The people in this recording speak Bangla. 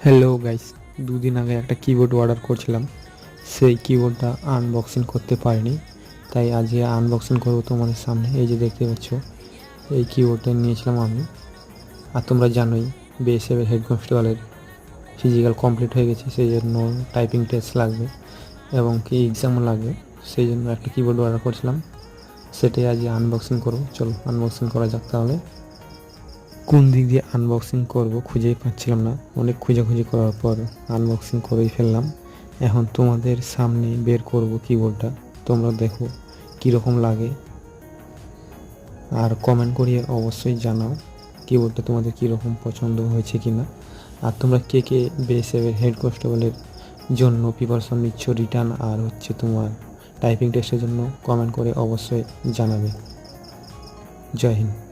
হ্যালো গাইস, দুদিন আগে একটা কিবোর্ড অর্ডার করছিলাম। সেই কিবোর্ডটা আনবক্সিং করতে পারিনি, তাই আজকে আনবক্সিং করবো তোমাদের সামনে। এই যে দেখতে পাচ্ছ, এই কিবোর্ডটা নিয়েছিলাম আমি। আর তোমরা জানোই বিএসএফের হেড কনস্টেবলের ফিজিক্যাল কমপ্লিট হয়ে গেছে, সেই জন্য টাইপিং টেস্ট লাগবে এবং কি এক্সামও লাগবে। সেই জন্য একটা কিবোর্ড অর্ডার করছিলাম, সেটাই আজকে আনবক্সিং করবো। চলো আনবক্সিং করা যাক তাহলে। কোন দিক দিয়ে আনবক্সিং করব খুঁজেই পাচ্ছিলাম না, অনেক খোঁজাখুঁজি করার পর আনবক্সিং করেই ফেললাম। এখন তোমাদের সামনে বের করব কিবোর্ডটা, তোমরা দেখো কীরকম লাগে আর কমেন্ট করিয়ে অবশ্যই জানাও কিবোর্ডটা তোমাদের কীরকম পছন্দ হয়েছে কি না। আর তোমরা কে কে বিএসএফের হেড কনস্টেবলের জন্য প্রিপারেশন নিচ্ছ, রিটার্ন আর তোমার টাইপিং টেস্টের জন্য, কমেন্ট করে অবশ্যই জানাবে। জয় হিন্দ।